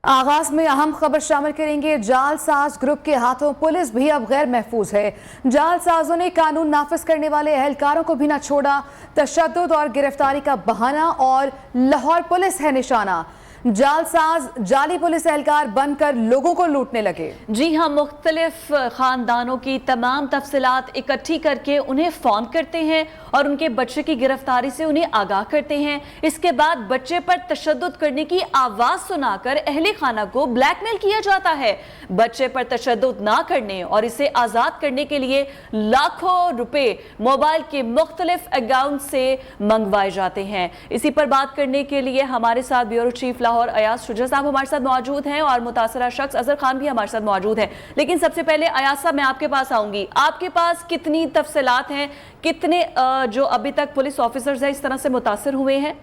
आगाज में अहम खबर शामिल करेंगे। जालसाज ग्रुप के हाथों पुलिस भी अब गैर महफूज है। जालसाजों ने कानून नाफिज करने वाले एहलकारों को भी न छोड़ा। तशद्दुद और गिरफ्तारी का बहाना और लाहौर पुलिस है निशाना। जालसाज जाली पुलिस एहलकार बनकर लोगों को लूटने लगे। जी हाँ, मुख्तलिफ खानदानों की तमाम तफसीलात इकट्ठी करके उन्हें फोन करते हैं और उनके बच्चे की गिरफ्तारी से उन्हें आगाह करते हैं। इसके बाद बच्चे पर तशद्दुद करने की आवाज सुनाकर अहले खाना को ब्लैकमेल किया जाता है। बच्चे पर तशद्दुद ना करने और इसे आजाद करने के लिए लाखों रुपए मोबाइल के मुख्तलिफ अकाउंट से मंगवाए जाते हैं। इसी पर बात करने के लिए हमारे साथ ब्यूरो चीफ और अयाज शुजा साहब हमारे साथ मौजूद हैं और मुतासरा शख्स अजहर खान भी हमारे साथ मौजूद है। लेकिन सबसे पहले अयाज साहब, मैं आपके पास आऊंगी। आपके पास कितनी तफसीलात हैं, कितने जो अभी तक पुलिस ऑफिसर्स हैं इस तरह से मुतासर हुए हैं?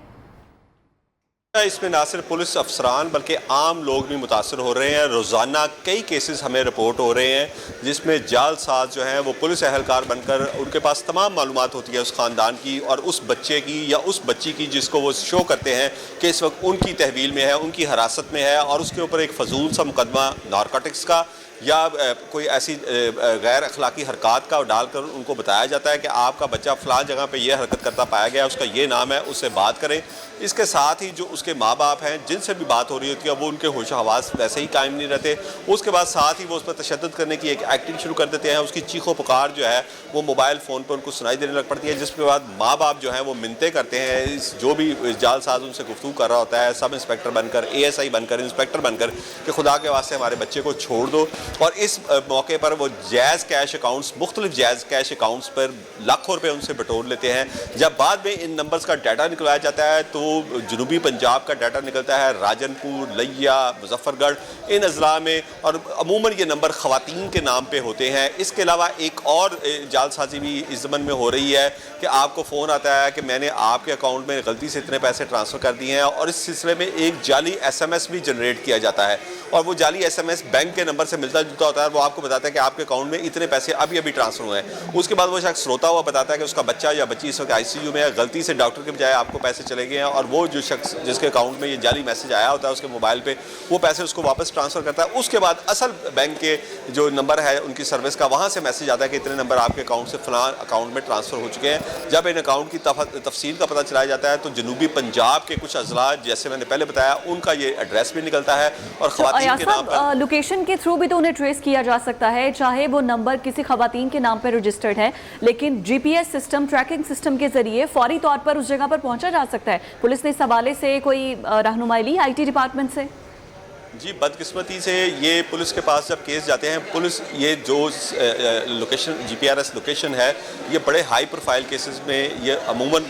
इसमें ना सिर्फ पुलिस अफसरान बल्कि आम लोग भी मुतासर हो रहे हैं। रोज़ाना कई केसेस हमें रिपोर्ट हो रहे हैं जिसमें जालसाज जो हैं वो पुलिस एहलकार बनकर उनके पास तमाम मालूमात होती है उस ख़ानदान की और उस बच्चे की या उस बच्ची की जिसको वो शो करते हैं कि इस वक्त उनकी तहवील में है, उनकी हिरासत में है, और उसके ऊपर एक फजूल सा मुकदमा नारकोटिक्स का या कोई ऐसी गैर अखलाकी हरकत का डालकर उनको बताया जाता है कि आपका बच्चा फ़लाँ जगह पे ये हरकत करता पाया गया, उसका ये नाम है, उससे बात करें। इसके साथ ही जो उसके माँ बाप हैं जिनसे भी बात हो रही होती है वो उनके होश हवास वैसे ही कायम नहीं रहते। उसके बाद साथ ही वो उस पर तशद्दुद करने की एक एक्टिंग शुरू कर देते हैं। उसकी चीखों पुकार जो है वो मोबाइल फ़ोन पर उनको सुनाई देने लग पड़ती है, जिसके बाद माँ बाप जो हैं वो मिन्नतें करते हैं इस जो भी जालसाज उनसे गुफ्तगू कर रहा होता है, सब इंस्पेक्टर बनकर, ASI बनकर, इंस्पेक्टर बनकर, कि खुदा के वास्ते हमारे बच्चे को छोड़ दो। और इस मौके पर वो जायज़ कैश अकाउंट्स, मुख्तलिफ जायज़ कैश अकाउंट्स पर लाखों रुपए उनसे बटोर लेते हैं। जब बाद में इन नंबर्स का डाटा निकलवाया जाता है तो जनूबी पंजाब का डाटा निकलता है, राजनपुर, लिया, मुजफ्फरगढ़, इन अजला में, और अमूमन ये नंबर ख़वातीन के नाम पे होते हैं। इसके अलावा एक और जालसाजी भी इस ज़मन में हो रही है कि आपको फ़ोन आता है कि मैंने आपके अकाउंट में गलती से इतने पैसे ट्रांसफ़र कर दिए हैं, और इस सिलसिले में एक जाली SMS भी जनरेट किया जाता है, और वो जाली SMS बैंक के नंबर से मिलता जुलता होता है। वो आपको बताता है कि आपके अकाउंट में इतने पैसे अभी अभी ट्रांसफर हुए हैं। उसके बाद वो शख्स रोता हुआ बताता है कि उसका बच्चा या बच्ची इस वक्त ICU में है, गलती से डॉक्टर के बजाय आपको पैसे चले गए हैं, और वो जो शख्स जिसके अकाउंट में ये जाली मैसेज आया होता है उसके मोबाइल पे वो पैसे उसको वापस ट्रांसफ़र करता है। उसके बाद असल बैंक के जो नंबर है उनकी सर्विस का, वहाँ से मैसेज आता है कि इतने नंबर आपके अकाउंट से फ़लाँ अकाउंट में ट्रांसफ़र हो चुके हैं। जब इन अकाउंट की तफसील का पता चलाया जाता है तो जनूबी पंजाब के कुछ अजला, जैसे मैंने पहले बताया, उनका ये एड्रेस भी निकलता है और ख़वातीन के नाम पर लोकेशन के थ्रू भी तो उन्हें ट्रेस किया जा सकता है, चाहे वो नंबर किसी ख़वातीन के नाम पर रजिस्टर्ड है, लेकिन GPS सिस्टम, ट्रैकिंग सिस्टम के जरिए फौरी तौर पर उस जगह पर पहुंचा जा सकता है। पुलिस ने इस हवाले से कोई रहनुमाई ली IT डिपार्टमेंट से? जी, बदकिस्मती से ये पुलिस के पास जब केस जाते हैं, पुलिस ये जो लोकेशन GPRS लोकेशन है ये बड़े हाई प्रोफाइल केसेस में ये अमूमन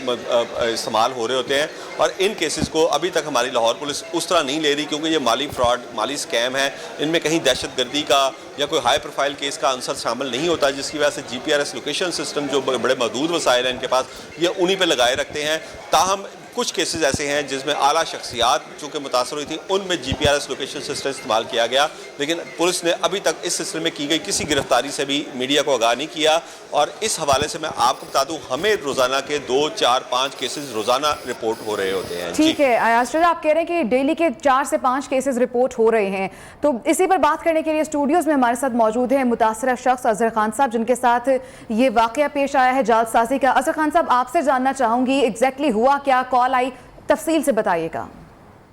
इस्तेमाल हो रहे होते हैं, और इन केसेस को अभी तक हमारी लाहौर पुलिस उस तरह नहीं ले रही क्योंकि ये माली फ्रॉड, माली स्कैम है। इनमें कहीं दहशतगर्दी का या कोई हाई प्रोफाइल केस का आंसर शामिल नहीं होता, जिसकी वजह से GPRS लोकेशन सिस्टम जो बड़े महदूद वसाइल हैं इनके पास, ये उन्हीं पर लगाए रखते हैं। ताहम कुछ केसेस ऐसे हैं जिसमें आला शख्सियात चूँकि मुतासर हुई थी, उनमें GPRS लोकेशन सिस्टम इस्तेमाल किया गया, लेकिन पुलिस ने अभी तक इस सिलसिले में की गई किसी गिरफ्तारी से भी मीडिया को आगाह नहीं किया। और इस हवाले से मैं आपको बता दूं, हमें रोज़ाना के 2, 4, 5 केसेस रोज़ाना रिपोर्ट हो रहे होते हैं। ठीक है अयाज, आप कह रहे हैं कि डेली के 4 से 5 केसेस रिपोर्ट हो रहे हैं, तो इसी पर बात करने के लिए स्टूडियोज़ में हमारे साथ मौजूद है मुतासरा शख्स अजहर खान साहब, जिनके साथ ये वाक़या पेश आया है जालसाजी का। अजहर खान साहब, आपसे जानना चाहूँगी एग्जैक्टली हुआ क्या, कॉल आई, तफसील से बताइएगा।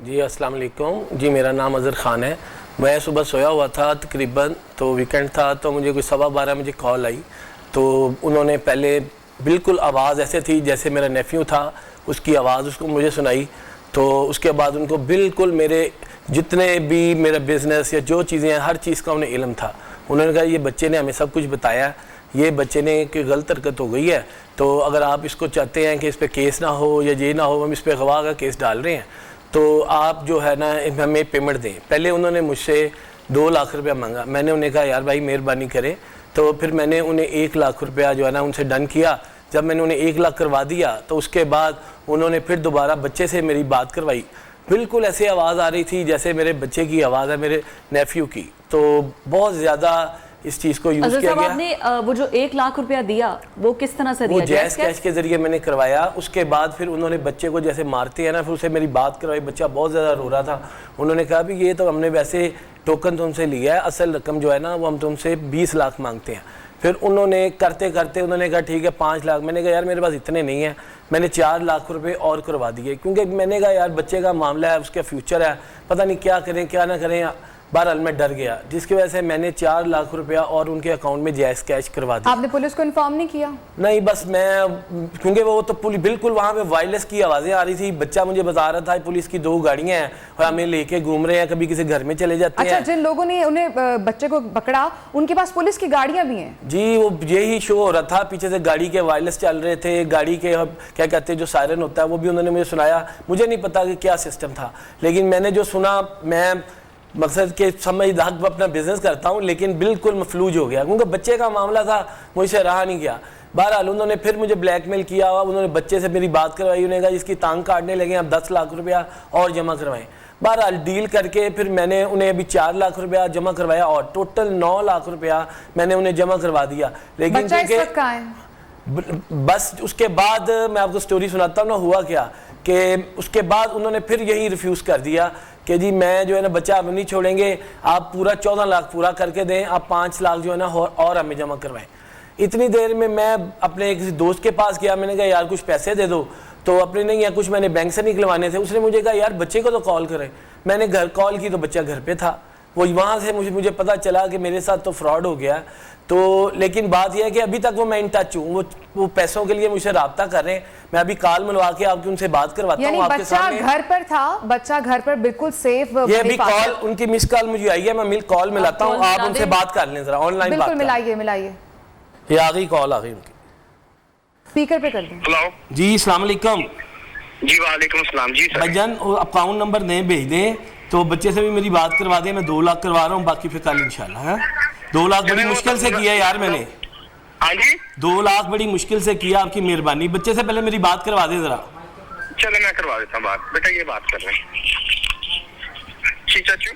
जी अस्सलाम वालेकुम। जी मेरा नाम अजहर खान है। मैं सुबह सोया हुआ था तकरीबन, तो वीकेंड था, तो मुझे कोई 12:15 मुझे कॉल आई। तो उन्होंने पहले बिल्कुल आवाज़ ऐसे थी जैसे मेरा नेफ्यू था, उसकी आवाज़ उसको मुझे सुनाई। तो उसके बाद उनको बिल्कुल मेरे जितने भी मेरा बिज़नेस या जो चीज़ें हैं हर चीज़ का उन्हें इल्म था। उन्होंने कहा ये बच्चे ने हमें सब कुछ बताया, ये बच्चे ने कोई गलत हरकत हो गई है, तो अगर आप इसको चाहते हैं कि इस पर केस ना हो या ये ना हो, हम इस पर गवाह का केस डाल रहे हैं, तो आप जो है ना हमें पेमेंट दें। पहले उन्होंने मुझसे 2 लाख रुपया मांगा। मैंने उन्हें कहा यार भाई मेहरबानी करें, तो फिर मैंने उन्हें 1 लाख रुपया जो है ना उनसे डन किया। जब मैंने उन्हें 1 लाख करवा दिया तो उसके बाद उन्होंने फिर दोबारा बच्चे से मेरी बात करवाई। बिल्कुल ऐसे आवाज़ आ रही थी जैसे मेरे बच्चे की आवाज़ है, मेरे नेफ्यू की। तो बहुत ज़्यादा इस चीज़ को यूज़ अजहर किया साहब, गया। आपने वो जो 1 लाख रुपया दिया वो किस तरह से वो दिया? जैज़ कैश के जरिए मैंने करवाया। उसके बाद फिर उन्होंने बच्चे को जैसे मारते हैं ना, फिर उसे मेरी बात करवाई। बच्चा बहुत ज़्यादा रो रहा था। उन्होंने कहा भी ये तो हमने वैसे टोकन तुमसे लिया है, असल रकम जो है ना वो हम तुमसे 20 लाख मांगते हैं। फिर उन्होंने करते करते उन्होंने कहा ठीक है 5 लाख। मैंने कहा यार मेरे पास इतने नहीं है, मैंने 4 लाख रुपए और करवा दिए, क्योंकि मैंने कहा यार बच्चे का मामला है, उसका फ्यूचर है, पता नहीं क्या करें क्या ना करें। बहरहाल मैं डर गया, जिसकी वजह से मैंने 4 लाख रुपया और उनके अकाउंट में जायज़ कैश करवा दिया। आपने पुलिस को इन्फॉर्म नहीं किया? नहीं, बस मैं, क्योंकि वो तो पुलिस बिल्कुल वहाँ पे वायरलेस की आवाज़ें आ रही थी। बच्चा मुझे बता रहा था पुलिस की 2 गाड़ियाँ हैं और हमें लेके घूम रहे हैं, कभी किसी घर में चले जाते हैं। अच्छा, जिन लोगों ने उन्हें बच्चे को पकड़ा उनके पास पुलिस की गाड़ियाँ भी हैं? जी, वो यही शो हो रहा था, पीछे से गाड़ी के वायरलेस चल रहे थे, गाड़ी के क्या कहते हैं जो सायरन होता है वो भी उन्होंने मुझे सुनाया। मुझे नहीं पता कि क्या सिस्टम था, लेकिन मैंने जो सुना, मैं मकसद के समझदार अपना बिजनेस करता हूँ, लेकिन बिल्कुल मफलूज हो गया, क्योंकि बच्चे का मामला था, मुझसे रहा नहीं गया। बहरहाल उन्होंने फिर मुझे ब्लैकमेल किया हुआ, उन्होंने बच्चे से मेरी बात करवाई, उन्होंने कहा इसकी टांग काटने लगे, आप 10 लाख रुपया और जमा करवाएं। बहरहाल डील करके फिर मैंने उन्हें अभी 4 लाख रुपया जमा करवाया और टोटल 9 लाख रुपया मैंने उन्हें जमा करवा दिया। लेकिन बच्चा इस वक्त कहाँ है? बस उसके बाद मैं आपको स्टोरी सुनाता हूँ ना, हुआ क्या कि उसके बाद उन्होंने फिर यही रिफ्यूज़ कर दिया कि जी मैं जो है ना बच्चा अब नहीं छोड़ेंगे, आप पूरा 14 लाख पूरा करके दें, आप 5 लाख जो है ना और हमें जमा करवाएं। इतनी देर में मैं अपने किसी दोस्त के पास गया, मैंने कहा यार कुछ पैसे दे दो, तो अपने नहीं या कुछ मैंने बैंक से निकलवाने थे। उसने मुझे कहा यार बच्चे को तो कॉल करें। मैंने घर कॉल की तो बच्चा घर पे था। वो वहाँ से मुझे पता चला कि मेरे साथ तो फ्रॉड हो गया। तो लेकिन बात यह है कि अभी तक वो मैं इन टच हूँ, वो पैसों के लिए मुझसे रब्ता कर रहे हैं। मैं अभी कॉल मिलवा के आपकी उनसे बात करवाता हूँ आपके सामने। बच्चा घर पर था, बच्चा घर पर बिल्कुल सेफ। ये अभी कॉल उनकी मिस कॉल मुझे आई है, मैं कॉल मिलाता हूँ, आप उनसे बात कर लें जरा, ऑनलाइन बात। बिल्कुल मिलाइए। ये आ गई कॉल, आ गई उनकी, स्पीकर पे कर दें। हेलो जी अस्सलाम वालेकुम। जी वालेकुम अस्सलाम। जी सर, भाईजान अकाउंट नंबर दें, भेज दें, तो बच्चे से भी मेरी बात करवा दें। मैं 2 लाख करवा रहा हूँ, बाकी फिर कल इंशाल्लाह है। 2 लाख बड़ी मुश्किल से किया यार मैंने। हाँ जी, 2 लाख बड़ी मुश्किल से किया, आपकी मेहरबानी। बच्चे से पहले मेरी बात करवा दे जरा। चलो मैं करवा देता हूँ बात। बेटा ये बात कर रहे हैं। जी चाचू।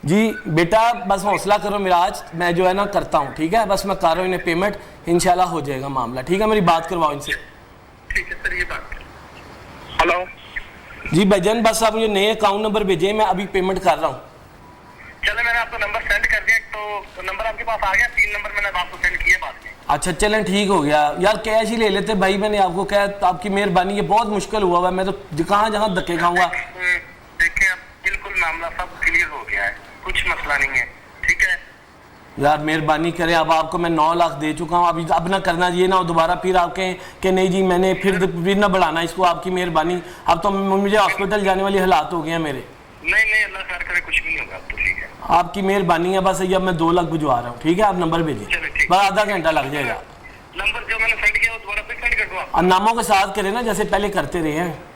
जी बेटा बस हौसला करो मेरा, आज मैं जो है ना करता हूँ, ठीक है। बस मैं कर रहा हूँ इन्हें पेमेंट, इंशाल्लाह हो जाएगा मामला, ठीक है। मेरी बात करवाओ इनसे। ठीक है सर, ये बात। हेलो जी भाईजान, बस आप मुझे नए अकाउंट नंबर भेजें, मैं अभी पेमेंट कर रहा हूँ। चलो मैंने आपको नंबर सेंड कर दिया, तो नंबर आपके पास आ गया। 3 नंबर मैंने आपको सेंड किए बाद में। अच्छा चलें, ठीक हो गया यार, कैश ही ले लेते भाई। मैंने आपको कहा, तो आपकी मेहरबानी, ये बहुत मुश्किल हुआ है, मैं तो जहाँ धक्के खाऊंगा। देखिए अब बिल्कुल मामला सब क्लियर हो गया है, कुछ मसला नहीं है, ठीक है। यार मेहरबानी करें, अब आपको मैं 9 लाख दे चुका हूँ, अब ना करना, ये ना हो दोबारा फिर आप कहें कि नहीं जी मैंने फिर ना बढ़ाना इसको। आपकी मेहरबानी, अब तो मुझे हॉस्पिटल जाने वाली हालात हो गए हैं मेरे। नहीं अल्लाह खैर करे, कुछ भी नहीं होगा, तो ठीक है। आपकी मेहरबानी है, बस अब मैं 2 लाख भिजवा रहा हूँ, ठीक है। आप नंबर भेजिए, बस आधा घंटा लग जाएगा। नंबर जो मैंने सेंड किया वो दोबारा फिर सेंड कर दूँ आपको? और नामों के साथ करें ना, जैसे पहले करते रहे हैं।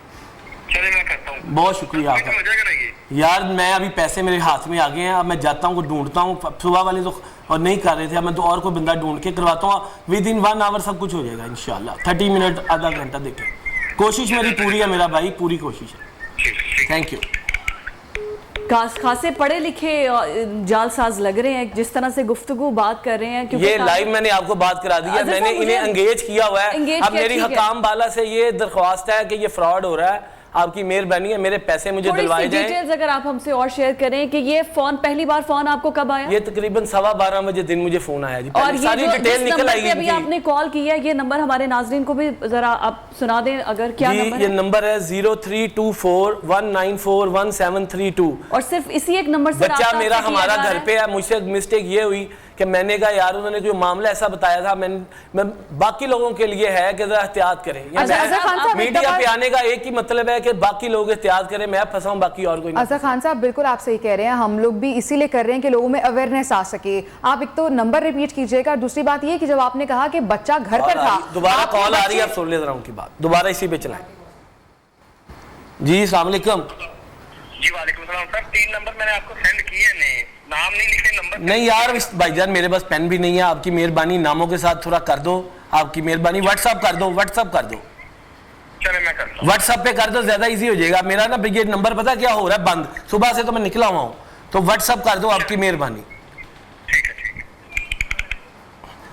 चलिए मैं करता हूँ। बहुत शुक्रिया हो आपका जाएगा ना ये? यार। मैं अभी पैसे मेरे हाथ में आ गए हैं, अब मैं जाता हूँ, ढूंढता हूँ। सुबह वाले तो और नहीं कर रहे थे, अब मैं तो और कोई बंदा ढूंढ के करवाता हूँ। विदिन 1 आवर सब कुछ हो जाएगा इंशाल्लाह। 30 मिनट, आधा घंटा, देखें। कोशिश मेरी पूरी है मेरा भाई, पूरी कोशिश है। Thank you. खासे पढ़े लिखे जालसाज लग रहे हैं, जिस तरह से गुफ्तगू बात कर रहे हैं। ये लाइव मैंने आपको बात करा दी है, मैंने इन्हें एंगेज किया हुआ है। अब मेरी हकाम बाला से ये दरख्वास्त है कि ये फ्रॉड हो रहा है, आपकी मेहरबानी है, मेरे पैसे मुझे दिलवाए जाएं। डिटेल्स अगर आप हमसे और शेयर करें कि ये फोन, पहली बार फोन आपको कब आया? ये तकरीबन 12:15 बजे दिन मुझे फोन आया जी। और ये सारी डिटेल निकल आई। अभी आपने कॉल किया है, ये नंबर हमारे नाजरीन को भी जरा आप सुना दें, अगर क्या नंबर ये नंबर है 032419411732। और सिर्फ इसी एक नंबर से बच्चा मेरा हमारा घर पे है। मुझसे मिस्टेक ये हुई कि मैंने कहा यार, उन्होंने जो मामला ऐसा बताया था, मैं बाकी लोगों के लिए है कि जरा एहतियात करें। मीडिया पे आने का एक ही मतलब है कि बाकी लोग एहतियात करें, मैं फंसा हूं, बाकी और कोई नहीं। अजहर खान साहब बिल्कुल आप सही कह रहे हैं, हम लोग भी इसीलिए कर रहे हैं कि लोगों में अवेयरनेस आ सके। आप एक तो नंबर रिपीट कीजिएगा, दूसरी बात ये कि जब आपने कहा कि बच्चा घर पर था, दोबारा कॉल आ रही है, आप सुन ले जरा उनकी बात, दोबारा इसी पे चलाएं। जी अस्सलाम वालेकुम। जी वालेकुम सलाम सर। 3 नंबर मैंने आपको सेंड किए, नहीं नाम नहीं लिखे, नंबर नहीं यार भाईजान, मेरे पास पेन भी नहीं है। आपकी मेहरबानी, नामों के साथ थोड़ा कर दो, आपकी मेहरबानी। व्हाट्सअप कर दो, व्हाट्सअप कर दो, चले मैं करता हूं। व्हाट्सअप पे कर दो, ज्यादा इजी हो जाएगा। मेरा ना ये नंबर पता क्या हो रहा है, बंद, सुबह से तो मैं निकला हुआ हूँ, तो व्हाट्सअप कर दो, आपकी मेहरबानी। ठीक है।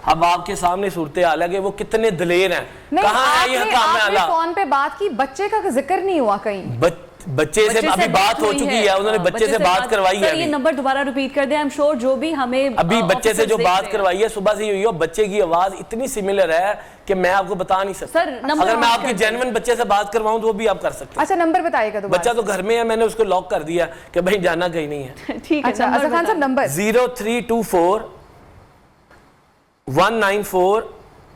अब आपके सामने सूरत हाल है कि वो कितने दलेर हैं। कहाँ है ये हकाम आला? फोन पे बात की, बच्चे का जिक्र नहीं हुआ कहीं। बच्चे से अभी बात हो चुकी है, उन्होंने बच्चे से बात करवाई है। ये नंबर दोबारा रिपीट कर दें, आई एम श्योर जो भी हमें अभी बच्चे से जो बात करवाई है सुबह से हुई है, बच्चे की आवाज इतनी सिमिलर है कि मैं आपको बता नहीं सकता। अगर मैं आपकी जेन्युइन बच्चे से बात करवाऊं तो वो भी आप कर सकते हैं। अच्छा नंबर बताइएगा दोबारा। बच्चा तो घर में है, मैंने उसको लॉक कर दिया कि भाई जाना कहीं नहीं है। ठीक है, अच्छा अजहर खान साहब नंबर 0324 194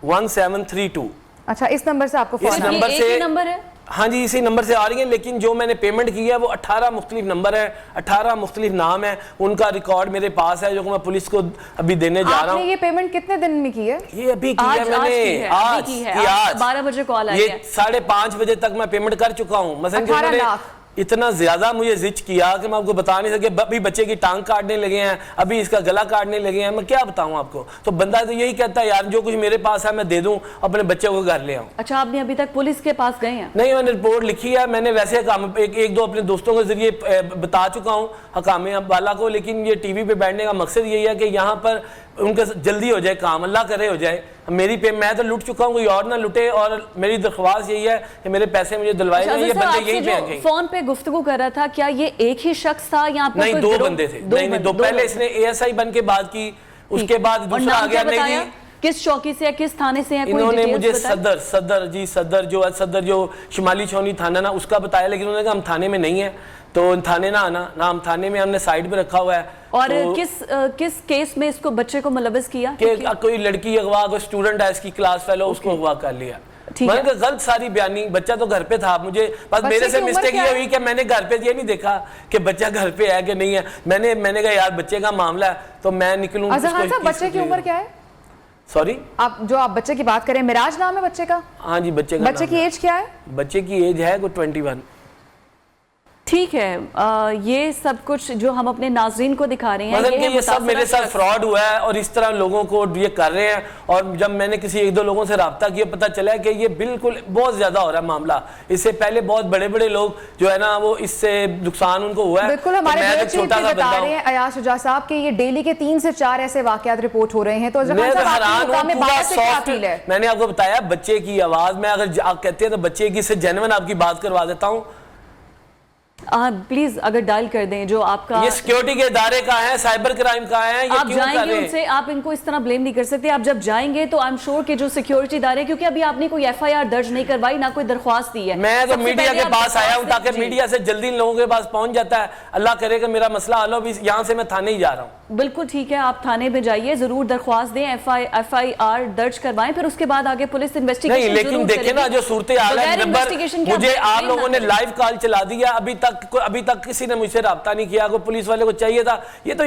1732। अच्छा इस नंबर से आपको इस नंबर से नंबर है? हाँ जी, इसी नंबर से आ रही है, लेकिन जो मैंने पेमेंट की है वो 18 मुख्तलिफ नंबर है, 18 मुख्तलिफ नाम है, उनका रिकॉर्ड मेरे पास है जो मैं पुलिस को अभी देने जा रहा हूँ। ये पेमेंट कितने दिन में की है? ये अभी की है मैंने, आज 12 बजे कॉल आई है। ये 5:30 बजे तक मैं पेमेंट कर चुका हूँ। मसलन 18 लाख इतना ज्यादा मुझे जिच किया कि मैं आपको बता नहीं सके। अभी बच्चे की टांग काटने लगे हैं, अभी इसका गला काटने लगे हैं, मैं क्या बताऊं आपको। तो बंदा तो यही कहता है यार जो कुछ मेरे पास है मैं दे दूं, अपने बच्चे को घर ले आऊं। अच्छा आपने अभी तक पुलिस के पास गए हैं? नहीं, मैंने रिपोर्ट लिखी है, मैंने वैसे एक दो अपने दोस्तों के जरिए बता चुका हूँ हकाम वाला को, लेकिन ये टीवी पे बैठने का मकसद यही है कि यहाँ पर उनका जल्दी हो जाए काम, अल्लाह करे हो जाए। मेरी मैं तो लुट चुका हूँ, कोई और ना लुटे, और मेरी दरख्वास्त यही है कि मेरे पैसे मुझे दिलवाए जाएं। ये बंदे यही पे आएंगे। फोन पे गुफ्तगू कर रहा था, क्या ये एक ही शख्स था या नहीं, दो बंदे थे। नहीं, दो पहले इसने ASI बन के बात की, उसके बाद दूसरा आ गया। नहीं, किस चौकी से है, किस थाने से है? इन्होंने मुझे सदर जो शिमाली छोनी थाना ना उसका बताया, लेकिन उन्होंने कहा हम थाने में नहीं है, तो थाने ना आना ना, हम थाने में हमने साइड पे रखा हुआ है। और तो किस केस में इसको बच्चे को मुलव्वस किया? कि कोई लड़की अगवा, कोई स्टूडेंट है इसकी क्लास फेलो, उसको अगवा कर लिया। मैंने गलत सारी बयानी, बच्चा तो घर पे था, मुझे बस मेरे से मिस्टेक ये हुई कि मैंने घर पे ये नहीं देखा कि बच्चा घर पे है कि नहीं है। मैंने कहा यार बच्चे का मामला है तो मैं निकलूं। बच्चे की उम्र क्या है? सॉरी, आप बच्चे की बात करें, मिराज नाम है बच्चे का? हाँ जी, बच्चे की एज क्या है? बच्चे की एज है 21। ठीक है, ये सब कुछ जो हम अपने नाज़रीन को दिखा रहे हैं, मतलब ये सब मेरे साथ फ्रॉड हुआ है और इस तरह लोगों को ये कर रहे हैं। और जब मैंने किसी एक दो लोगों से रब्ता किया, पता चला कि ये बिल्कुल बहुत ज्यादा हो रहा है मामला। इससे पहले बहुत बड़े बड़े लोग जो है ना वो इससे नुकसान उनको हुआ है। बिल्कुल, हमारे छोटा सा बता रहे हैं अयाज शुजा साहब कि ये डेली के 3 से 4 ऐसे वाकयात रिपोर्ट हो रहे हैं। तो मैंने आपको बताया बच्चे की आवाज में, अगर आप कहते हैं तो बच्चे की से जेन्युइन आपकी बात करवा देता हूँ। प्लीज अगर डायल कर दें जो आपका ये सिक्योरिटी के इदारे का है, साइबर क्राइम का है, ये आप क्यों जाएंगे कर रहे हैं? उनसे, आप इनको इस तरह ब्लेम नहीं कर सकते। आप जब जाएंगे तो आई एम श्योर कि जो सिक्योरिटी इदारे, क्योंकि अभी आपने कोई FIR दर्ज नहीं करवाई, ना कोई दरख्वास्त दी है। मैं तो मीडिया के पास आया हूँ ताकि मीडिया से जल्दी लोगों के पास पहुंच जाता है। अल्लाह करे कि मेरा मसला हल हो। यहाँ से मैं थाने ही जा रहा हूँ। बिल्कुल ठीक है, आप थाने में जाइए, जरूर दरख्वास्त दें, FIR दर्ज करवाएं, फिर उसके बाद आगे पुलिस इन्वेस्टिगेशन। नहीं, लेकिन देखे ना जो सूरत हाल है, मुझे आप लोगों ने लाइव कॉल चला दिया, अभी तक किसी ने मुझसे रब्ता नहीं किया। को पुलिस वाले को चाहिए था। ये तो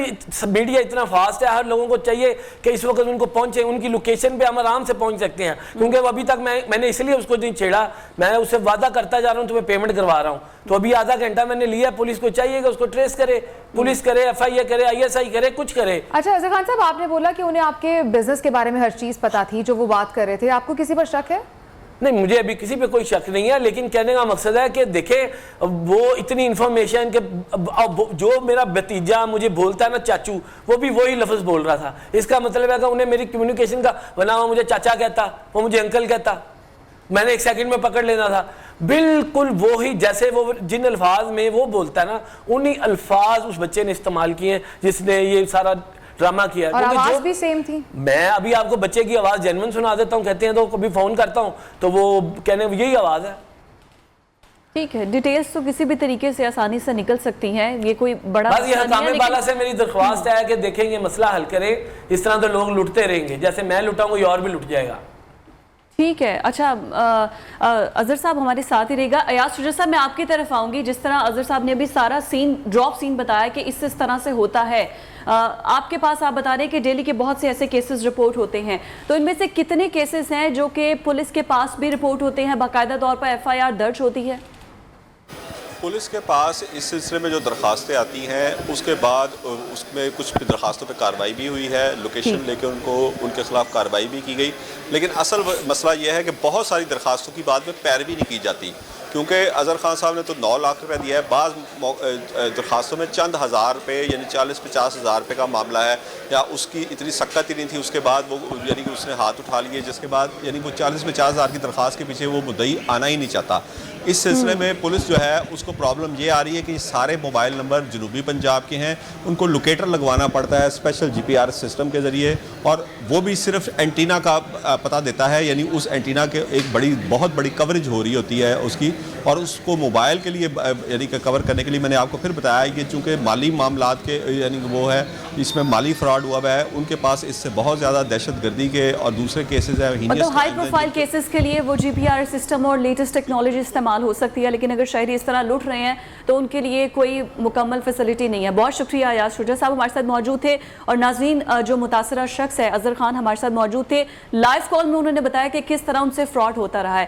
मीडिया इतना फास्ट है, हर लोगों को चाहिए कि इस वक्त उनको पहुंचे, उनकी लोकेशन पे हम आराम से पहुंच सकते हैं। क्योंकि अभी तक मैंने इसलिए उसको नहीं छेड़ा, मैं उससे वादा करता जा रहा हूँ, तुम्हें पेमेंट करवा रहा हूँ। तो अभी आधा घंटा मैंने लिया, पुलिस को चाहिए कि उसको ट्रेस करे, पुलिस करे, FIR करे, ISI करे, कुछ करे। अच्छा अजहर खान साहब, आपने बोला कि उन्हें आपके बिजनेस के बारे में हर चीज पता थी जो वो बात कर रहे थे, आपको किसी पर शक है? नहीं, मुझे अभी किसी पे कोई शक नहीं है, लेकिन कहने का मकसद है कि देखें वो इतनी इंफॉर्मेशन के जो मेरा भतीजा मुझे बोलता है ना चाचू, वो भी वही लफ्ज़ बोल रहा था। इसका मतलब है कि उन्हें मेरी कम्युनिकेशन का वरना वो मुझे चाचा कहता, वो मुझे अंकल कहता, मैंने एक सेकंड में पकड़ लेना था। बिल्कुल वो ही जैसे वो जिन अल्फाज में वो बोलता है ना, उन्हीं अल्फाज उस बच्चे ने इस्तेमाल किए जिसने ये सारा ड्रामा किया। और आवाज भी सेम थी। मैं अभी आपको बच्चे की आवाज जेन्युइन सुना देता हूँ, कहते हैं तो कभी फोन करता हूँ तो वो कहने यही आवाज है। ठीक है, डिटेल्स तो किसी भी तरीके से आसानी से निकल सकती हैं, ये कोई बड़ा बस ये हकाम वाला से मेरी दरख्वास्त है कि देखेंगे मसला हल करें। इस तरह तो लोग लुटते रहेंगे, जैसे मैं लुटा कोई और भी लुट जाएगा। ठीक है, अच्छा अजहर साहब हमारे साथ ही रहेगा। अयाज शुजा साहब, मैं आपकी तरफ आऊंगी। जिस तरह अजहर साहब ने अभी सारा ड्रॉप सीन बताया कि इस तरह से होता है, आपके पास आप बता रहे हैं कि डेली के बहुत से ऐसे केसेस रिपोर्ट होते हैं, तो इनमें से कितने केसेस हैं जो कि पुलिस के पास भी रिपोर्ट होते हैं, बाकायदा तौर पर FIR दर्ज होती है? पुलिस के पास इस सिलसिले में जो दरखास्तें आती हैं उसके बाद उसमें कुछ दरखास्तों पे कार्रवाई भी हुई है, लोकेशन लेके उनके खिलाफ कार्रवाई भी की गई। लेकिन असल मसला यह है कि बहुत सारी दरखास्तों की बाद में पैरवी नहीं की जाती। क्योंकि अज़हर खान साहब ने तो 9 लाख रुपए दिया है, बाज़ दरख्वास्तों में चंद हज़ार रुपये यानी 40-50 हज़ार रुपये का मामला है, या उसकी इतनी सक्कत ही नहीं थी, उसके बाद वो यानी कि उसने हाथ उठा लिए, जिसके बाद यानी वो 40-50 हज़ार की दरख्वास्त के पीछे वो मुद्दई आना ही नहीं चाहता। इस सिलसिले में पुलिस जो है उसको प्रॉब्लम ये आ रही है कि सारे मोबाइल नंबर जनूबी पंजाब के हैं, उनको लोकेटर लगवाना पड़ता है स्पेशल GPS सिस्टम के ज़रिए, और वो भी सिर्फ एंटीना का पता देता है, यानी उस एंटीना के एक बहुत बड़ी कवरेज हो रही होती है उसकी, और उसको मोबाइल के लिए यानी कि कवर करने के लिए मैंने आपको फिर बताया कि चूँकि माली मामलात के यानी वो है, इसमें माली फ्रॉड हुआ है, उनके पास इससे बहुत ज़्यादा दहशतगर्दी के और दूसरे केसेस हैं, मतलब हाई प्रोफाइल केसेस के लिए वो GPR सिस्टम और लेटेस्ट टेक्नोलॉजी इस्तेमाल हो सकती है, लेकिन अगर शहरी इस तरह लूट रहे हैं तो उनके लिए कोई मुकम्मल फैसिलिटी नहीं है। बहुत शुक्रिया अयाज शुजा साहब हमारे साथ मौजूद थे, और नाज़रीन जो मुतासरा शख्स है अज़हर खान हमारे साथ मौजूद थे, लाइव कॉल में उन्होंने बताया कि किस तरह उनसे फ्रॉड होता रहा है।